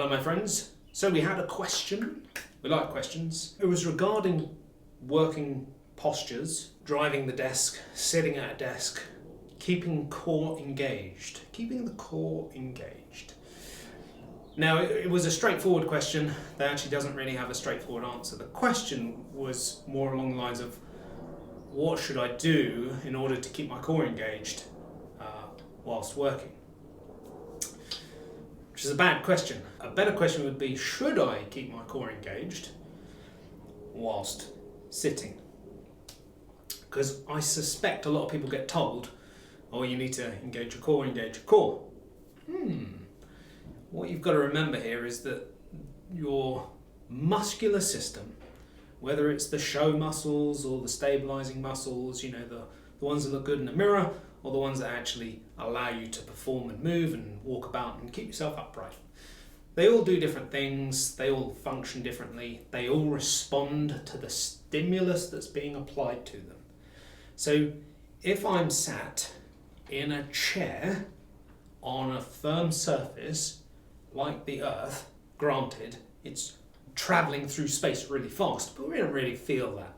Hello my friends. So we had a question, we like questions. It was regarding working postures, driving the desk, sitting at a desk, keeping core engaged. Keeping the core engaged. Now it was a straightforward question that actually doesn't really have a straightforward answer. The question was more along the lines of what should I do in order to keep my core engaged whilst working? Which is a bad question. A better question would be, should I keep my core engaged whilst sitting? Because I suspect a lot of people get told, oh, you need to engage your core, engage your core. What you've got to remember here is that your muscular system, whether it's the show muscles or the stabilizing muscles, you know, the ones that look good in the mirror, or the ones that actually allow you to perform and move and walk about and keep yourself upright. They all do different things, they all function differently, they all respond to the stimulus that's being applied to them. So if I'm sat in a chair on a firm surface like the Earth, granted, it's traveling through space really fast, but we don't really feel that.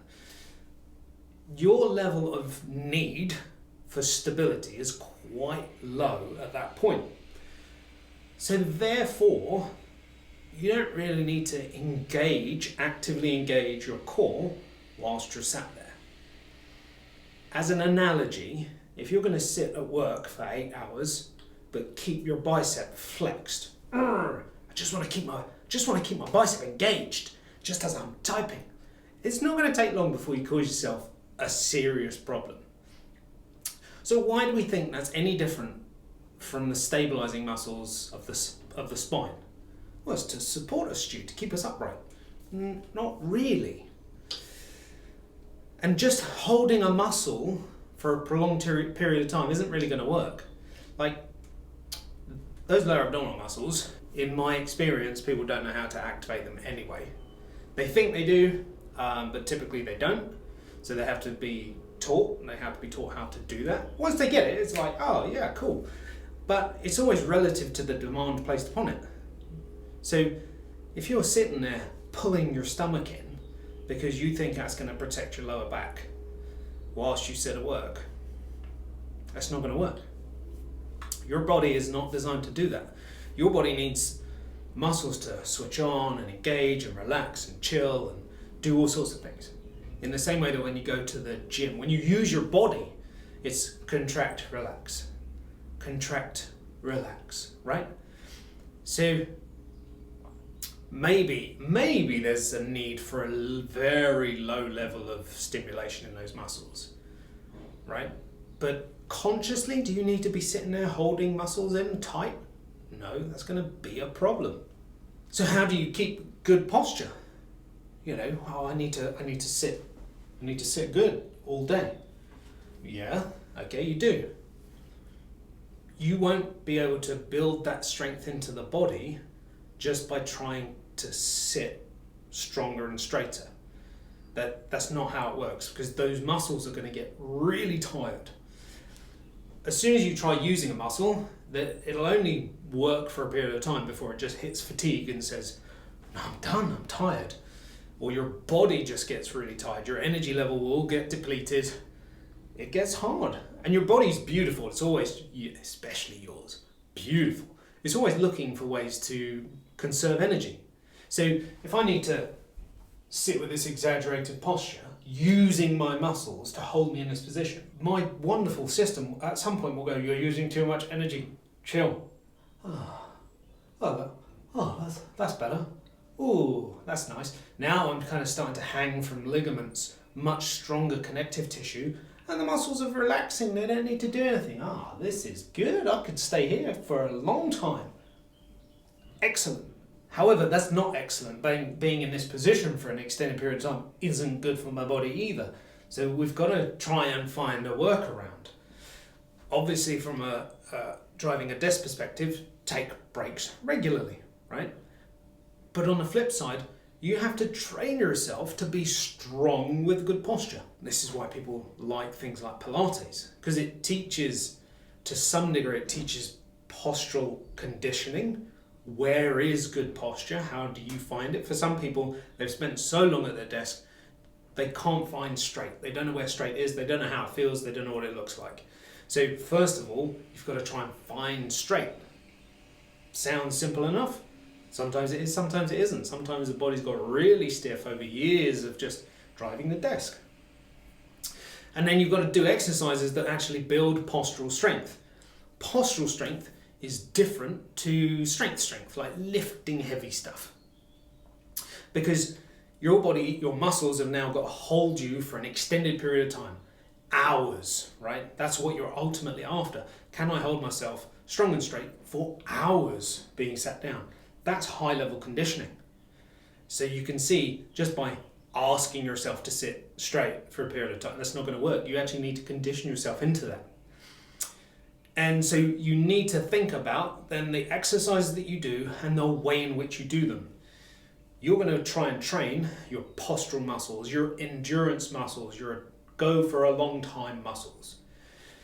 Your level of need for stability is quite low at that point. So therefore, you don't really need to actively engage your core whilst you're sat there. As an analogy, if you're going to sit at work for 8 hours, but keep your bicep flexed, I just want to keep my bicep engaged, just as I'm typing. It's not going to take long before you cause yourself a serious problem. So why do we think that's any different from the stabilizing muscles of the spine? Well, it's to support us, Stu, to keep us upright. Not really. And just holding a muscle for a prolonged period of time isn't really going to work. Like, those lower abdominal muscles, in my experience, people don't know how to activate them anyway. They think they do, but typically they don't. So they have to be taught, and they have to be taught how to do that. Once they get it, it's like, oh yeah, cool. But it's always relative to the demand placed upon it. So if you're sitting there pulling your stomach in because you think that's going to protect your lower back whilst you sit at work, that's not going to work. Your body is not designed to do that. Your body needs muscles to switch on and engage and relax and chill and do all sorts of things. In the same way that when you go to the gym, when you use your body, it's contract, relax, right? So maybe there's a need for a very low level of stimulation in those muscles, right? But consciously, do you need to be sitting there holding muscles in tight? No, that's going to be a problem. So how do you keep good posture? You know, I need to sit good all day. Yeah, okay, you do. You won't be able to build that strength into the body just by trying to sit stronger and straighter. That's not how it works, because those muscles are going to get really tired. As soon as you try using a muscle, it'll only work for a period of time before it just hits fatigue and says, no, I'm done, I'm tired. Or your body just gets really tired, your energy level will get depleted, it gets hard. And your body's beautiful, it's always, especially yours, beautiful. It's always looking for ways to conserve energy. So if I need to sit with this exaggerated posture, using my muscles to hold me in this position, my wonderful system at some point will go, you're using too much energy, chill. That's better. Ooh, that's nice. Now I'm kind of starting to hang from ligaments, much stronger connective tissue, and the muscles are relaxing, they don't need to do anything. This is good, I could stay here for a long time. Excellent. However, that's not excellent. Being in this position for an extended period of time isn't good for my body either. So we've got to try and find a workaround. Obviously, from a driving a desk perspective, take breaks regularly, right? But on the flip side, you have to train yourself to be strong with good posture. This is why people like things like Pilates, because it teaches, to some degree, it teaches postural conditioning where is good posture? How do you find it? For some people, they've spent so long at their desk, they can't find straight. They don't know where straight is, they don't know how it feels, they don't know what it looks like. So first of all, you've got to try and find straight. Sounds simple enough. Sometimes it is, sometimes it isn't. Sometimes the body's got really stiff over years of just driving the desk. And then you've got to do exercises that actually build postural strength. Postural strength is different to strength, like lifting heavy stuff. Because your body, your muscles have now got to hold you for an extended period of time. Hours, right? That's what you're ultimately after. Can I hold myself strong and straight for hours being sat down? That's high level conditioning. So you can see just by asking yourself to sit straight for a period of time, that's not going to work. You actually need to condition yourself into that. And so you need to think about then the exercises that you do and the way in which you do them. You're going to try and train your postural muscles, your endurance muscles, your go for a long time muscles.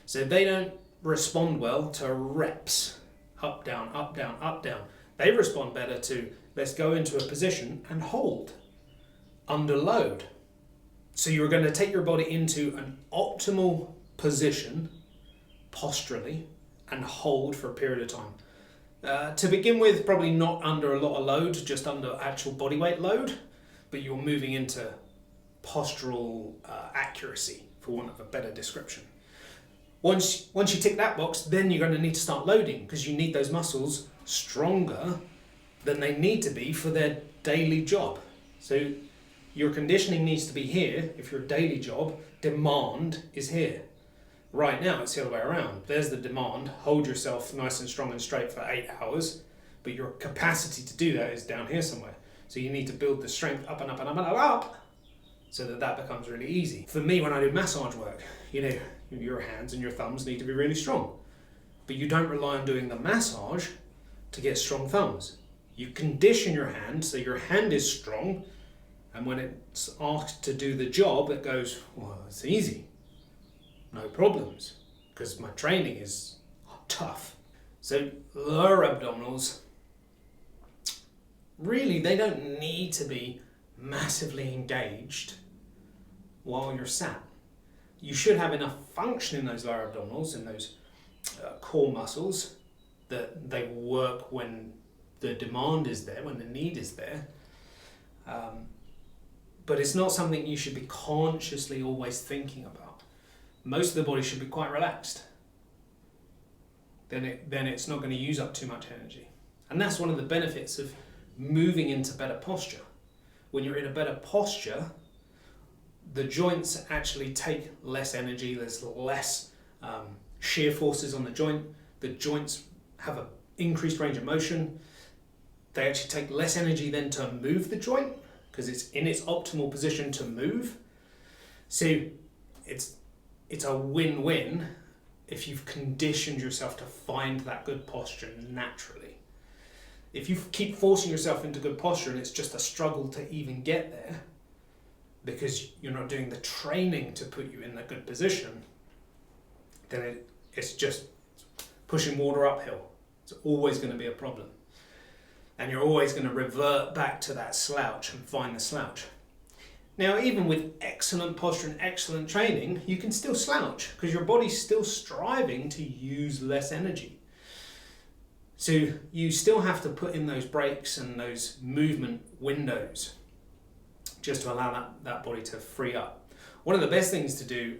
So they don't respond well to reps, up, down, up, down, up, down. They respond better to let's go into a position and hold under load. So you're going to take your body into an optimal position posturally and hold for a period of time. To begin with, probably not under a lot of load, just under actual body weight load, but you're moving into postural accuracy, for want of a better description. Once you tick that box, then you're going to need to start loading, because you need those muscles stronger than they need to be for their daily job. So your conditioning needs to be here. If your daily job, demand is here. Right now, it's the other way around. There's the demand. Hold yourself nice and strong and straight for 8 hours, but your capacity to do that is down here somewhere. So you need to build the strength up and up and up and up, so that becomes really easy. For me, when I do massage work, your hands and your thumbs need to be really strong. But you don't rely on doing the massage to get strong thumbs. You condition your hand so your hand is strong, and when it's asked to do the job, it goes, well, it's easy. No problems, because my training is tough. So lower abdominals, really, they don't need to be massively engaged while you're sat. You should have enough function in those lower abdominals, in those core muscles, that they work when the demand is there, when the need is there. But it's not something you should be consciously always thinking about. Most of the body should be quite relaxed. Then it's not going to use up too much energy. And that's one of the benefits of moving into better posture. When you're in a better posture, the joints actually take less energy, there's less shear forces on the joint. The joints have an increased range of motion. They actually take less energy then to move the joint, because it's in its optimal position to move. So it's a win-win if you've conditioned yourself to find that good posture naturally. If you keep forcing yourself into good posture and it's just a struggle to even get there because you're not doing the training to put you in that good position, then it's just pushing water uphill. It's always going to be a problem. And you're always going to revert back to that slouch and find the slouch. Now, even with excellent posture and excellent training, you can still slouch because your body's still striving to use less energy. So you still have to put in those breaks and those movement windows just to allow that body to free up. One of the best things to do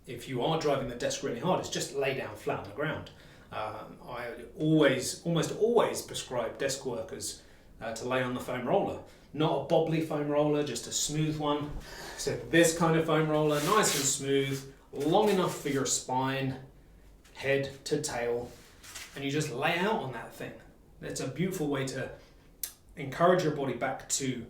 if you are driving the desk really hard is just lay down flat on the ground. I almost always prescribe desk workers to lay on the foam roller. Not a bobbly foam roller, just a smooth one. So this kind of foam roller, nice and smooth, long enough for your spine, head to tail, and you just lay out on that thing. It's a beautiful way to encourage your body back to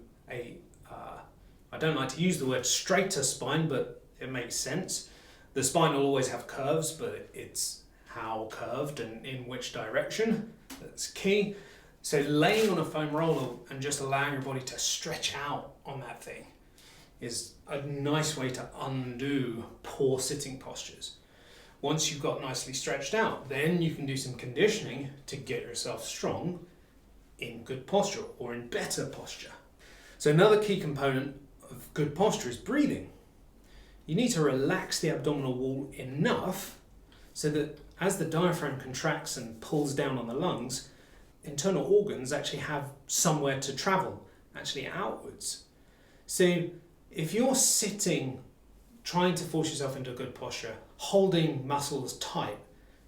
I don't like to use the word straighter spine, but it makes sense. The spine will always have curves, but it's how curved and in which direction. That's key. So laying on a foam roller and just allowing your body to stretch out on that thing is a nice way to undo poor sitting postures. Once you've got nicely stretched out, then you can do some conditioning to get yourself strong in good posture or in better posture. So another key component of good posture is breathing. You need to relax the abdominal wall enough so that as the diaphragm contracts and pulls down on the lungs, internal organs actually have somewhere to travel, actually outwards. So if you're sitting, trying to force yourself into a good posture, holding muscles tight,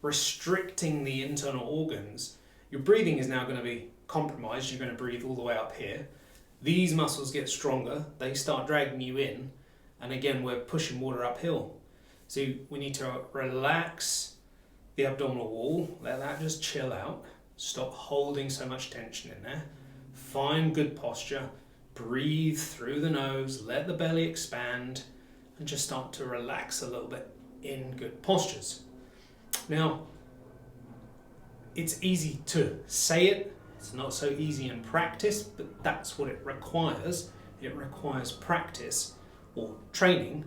restricting the internal organs, your breathing is now going to be compromised. You're going to breathe all the way up here. These muscles get stronger, they start dragging you in, and again we're pushing water uphill. So we need to relax the abdominal wall, let that just chill out, stop holding so much tension in there, find good posture, breathe through the nose, let the belly expand, and just start to relax a little bit in good postures. Now, it's easy to say it, it's not so easy in practice, but that's what it requires. It requires practice or training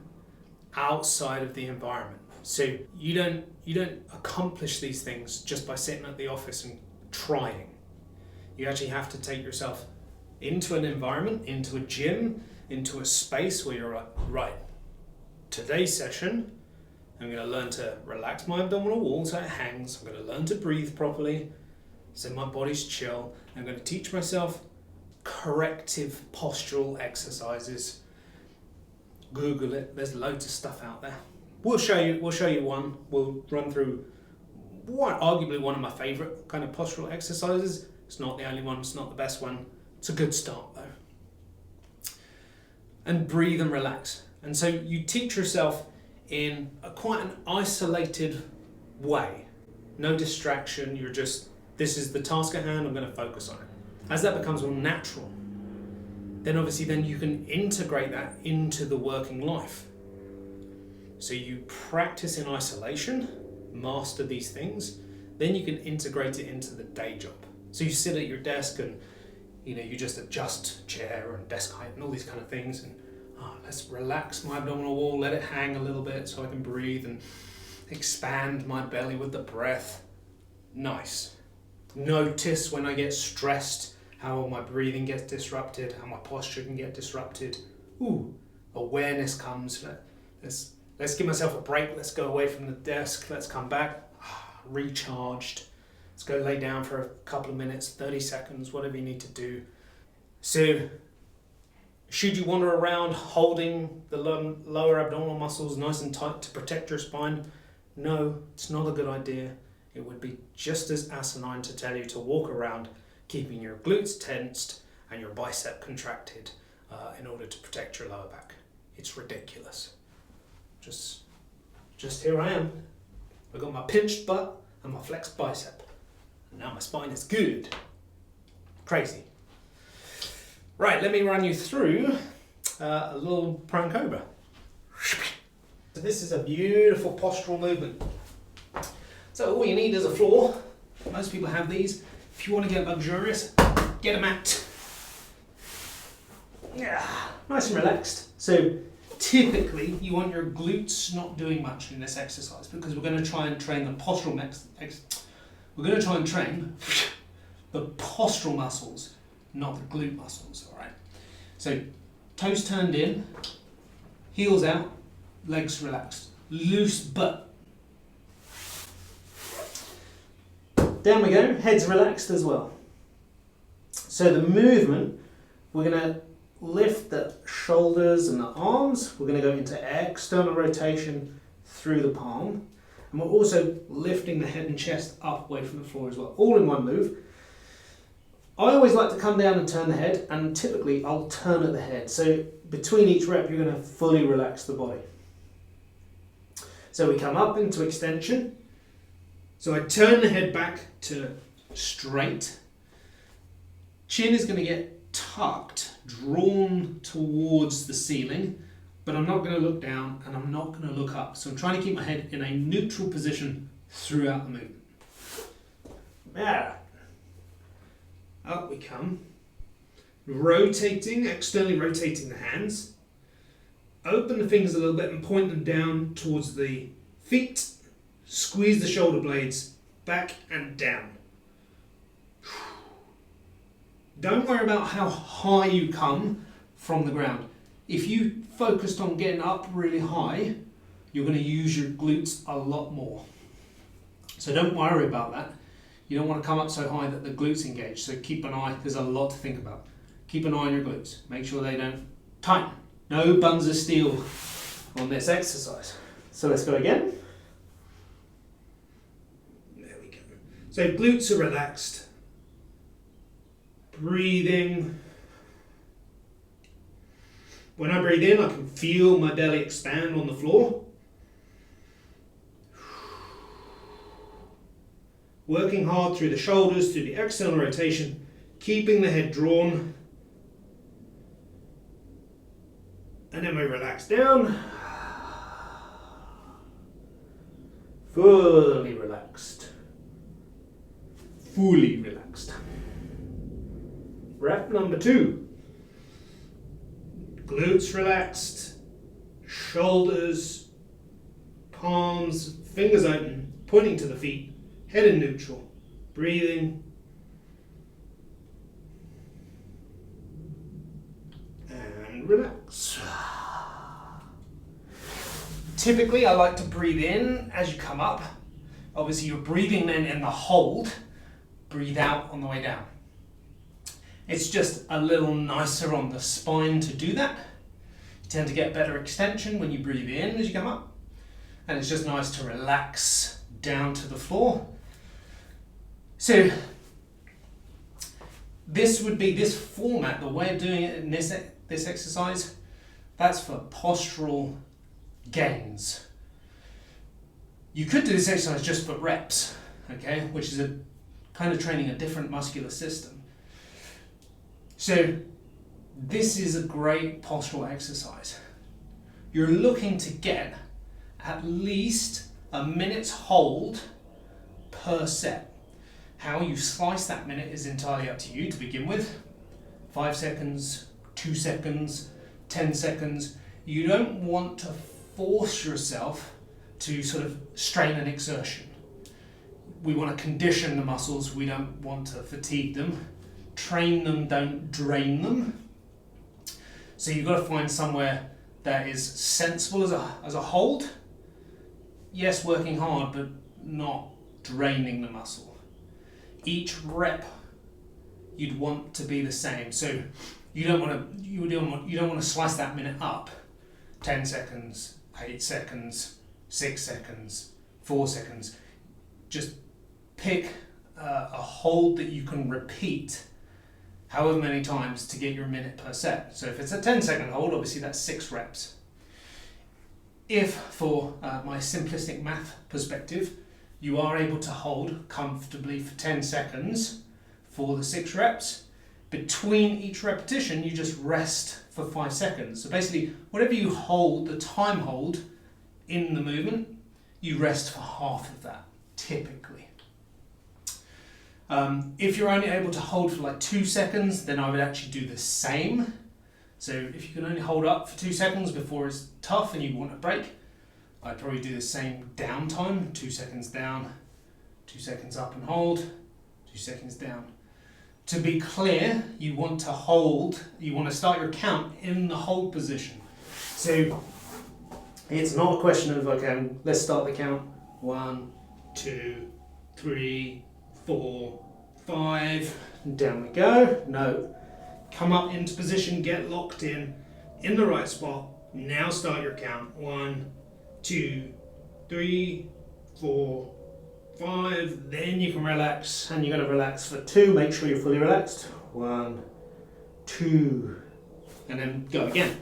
outside of the environment. So you don't accomplish these things just by sitting at the office and trying. You actually have to take yourself into an environment, into a gym, into a space where you're like, right, today's session, I'm going to learn to relax my abdominal wall so it hangs. I'm going to learn to breathe properly so my body's chill. I'm going to teach myself corrective postural exercises. Google it. There's loads of stuff out there. We'll show you one. We'll run through arguably one of my favourite kind of postural exercises. It's not the only one. It's not the best one. It's a good start though. And breathe and relax. And so you teach yourself in quite an isolated way. No distraction. You're just, this is the task at hand. I'm going to focus on it. As that becomes more natural, then obviously you can integrate that into the working life. So you practice in isolation, master these things, then you can integrate it into the day job. So you sit at your desk and you just adjust chair and desk height and all these kind of things, and let's relax my abdominal wall, let it hang a little bit so I can breathe and expand my belly with the breath. Nice. Notice when I get stressed how my breathing gets disrupted, how my posture can get disrupted. Awareness comes. Let's give myself a break. Let's go away from the desk. Let's come back, recharged. Let's go lay down for a couple of minutes, 30 seconds, whatever you need to do. So, should you wander around holding the lower abdominal muscles nice and tight to protect your spine? No, it's not a good idea. It would be just as asinine to tell you to walk around keeping your glutes tensed and your bicep contracted in order to protect your lower back. It's ridiculous. Just here I am. I've got my pinched butt and my flexed bicep. And now my spine is good. Crazy. Right, let me run you through a little prone cobra. So this is a beautiful postural movement. So all you need is a floor. Most people have these. If you want to get luxurious, get a mat. Yeah, nice and relaxed. So typically you want your glutes not doing much in this exercise because we're going to try and train the postural we're going to try and train the postural muscles, not the glute muscles, all right? So toes turned in, heels out, legs relaxed, loose butt. Down we go, head's relaxed as well. So the movement, we're going to lift the shoulders and the arms. We're going to go into external rotation through the palm. And we're also lifting the head and chest up away from the floor as well, all in one move. I always like to come down and turn the head, and typically I'll turn at the head. So between each rep, you're going to fully relax the body. So we come up into extension. So I turn the head back to straight. Chin is going to get tucked, drawn towards the ceiling, but I'm not going to look down and I'm not going to look up. So I'm trying to keep my head in a neutral position throughout the movement. There. Up we come. Rotating, externally rotating the hands. Open the fingers a little bit and point them down towards the feet. Squeeze the shoulder blades back and down. Don't worry about how high you come from the ground. If you focused on getting up really high, you're going to use your glutes a lot more. So don't worry about that. You don't want to come up so high that the glutes engage. So keep an eye, there's a lot to think about. Keep an eye on your glutes. Make sure they don't tighten. No buns of steel on this exercise. So let's go again. There we go. So glutes are relaxed. Breathing. When I breathe in, I can feel my belly expand on the floor. Working hard through the shoulders, through the external rotation, keeping the head drawn. And then we relax down. Fully relaxed. Fully relaxed. Rep number 2. Glutes relaxed. Shoulders, palms, fingers open, pointing to the feet. Head in neutral. Breathing. And relax. Typically, I like to breathe in as you come up. Obviously, you're breathing then in the hold. Breathe out on the way down. It's just a little nicer on the spine to do that. You tend to get better extension when you breathe in as you come up. And it's just nice to relax down to the floor. So this would be this format, the way of doing it in this exercise, that's for postural gains. You could do this exercise just for reps, okay, which is a kind of training a different muscular system. So this is a great postural exercise. You're looking to get at least a minute's hold per set. How you slice that minute is entirely up to you to begin with. 5 seconds, 2 seconds, 10 seconds. You don't want to force yourself to sort of strain an exertion. We want to condition the muscles, we don't want to fatigue them. Train them, don't drain them. So you've got to find somewhere that is sensible as a hold. Yes, working hard, but not draining the muscle. Each rep you'd want to be the same. So you don't want to slice that minute up. 10 seconds, 8 seconds, 6 seconds, 4 seconds. Just pick a hold that you can repeat however many times to get your minute per set. So if it's a 10-second hold, obviously that's 6 reps. If, for my simplistic math perspective, you are able to hold comfortably for 10 seconds for the 6 reps, between each repetition you just rest for 5 seconds. So basically, whatever you hold, the time hold in the movement, you rest for half of that, typically. If you're only able to hold for like 2 seconds, then I would actually do the same. So if you can only hold up for 2 seconds before it's tough and you want a break, I'd probably do the same downtime, 2 seconds down, 2 seconds up and hold, 2 seconds down. To be clear, you want to hold, you want to start your count in the hold position. So it's not a question of, okay, let's start the count. 1, 2, 3, 4, 5, down we go. No, come up into position, get locked in the right spot. Now start your count. 1, 2, 3, 4, 5. Then you can relax, and you're going to relax for 2. Make sure you're fully relaxed. 1, 2, and then go again.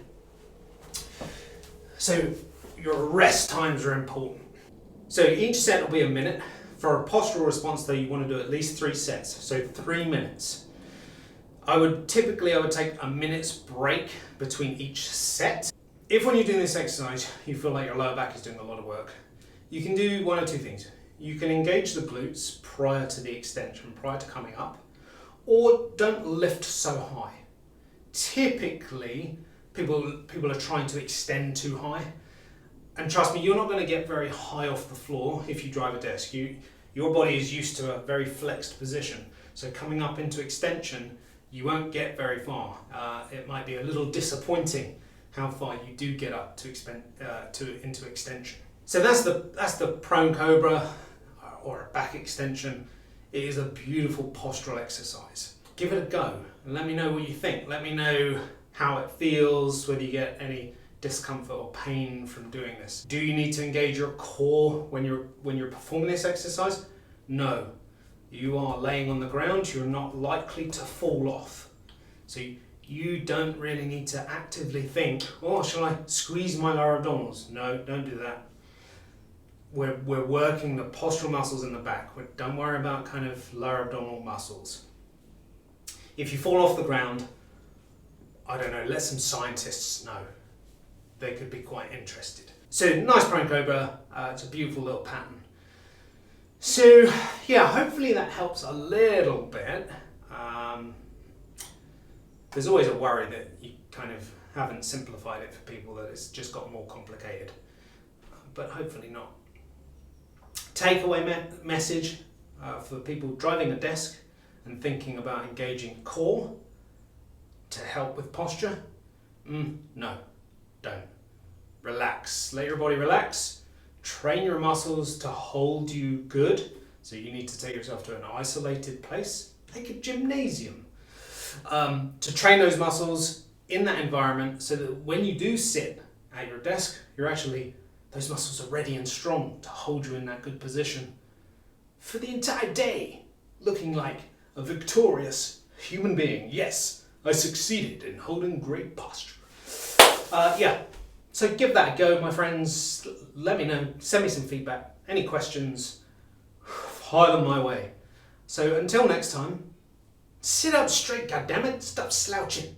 So your rest times are important. So each set will be a minute. For a postural response though, you want to do at least 3 sets, so 3 minutes. I would take a minute's break between each set. If when you're doing this exercise, you feel like your lower back is doing a lot of work, you can do one or two things. You can engage the glutes prior to the extension, prior to coming up, or don't lift so high. Typically, people are trying to extend too high. And trust me, you're not going to get very high off the floor if you drive a desk. Your body is used to a very flexed position. So coming up into extension, you won't get very far. It might be a little disappointing how far you do get up to into extension. So that's the prone cobra or a back extension. It is a beautiful postural exercise. Give it a go and let me know what you think. Let me know how it feels, whether you get any discomfort or pain from doing this. Do you need to engage your core when you're performing this exercise? No. You are laying on the ground, you're not likely to fall off. So you don't really need to actively think, oh, shall I squeeze my lower abdominals? No, don't do that. We're working the postural muscles in the back. Don't worry about kind of lower abdominal muscles. If you fall off the ground, I don't know, let some scientists know. They could be quite interested. So nice prone cobra, it's a beautiful little pattern. So yeah, hopefully that helps a little bit. There's always a worry that you kind of haven't simplified it for people, that it's just got more complicated, but hopefully not. Takeaway message for people driving a desk and thinking about engaging core to help with posture. No, don't. Relax, let your body relax. Train your muscles to hold you good. So you need to take yourself to an isolated place, like a gymnasium, to train those muscles in that environment so that when you do sit at your desk, those muscles are ready and strong to hold you in that good position for the entire day, looking like a victorious human being. Yes, I succeeded in holding great posture. So give that a go, my friends. Let me know, send me some feedback, any questions, fire them my way. So until next time, sit up straight, goddammit, stop slouching.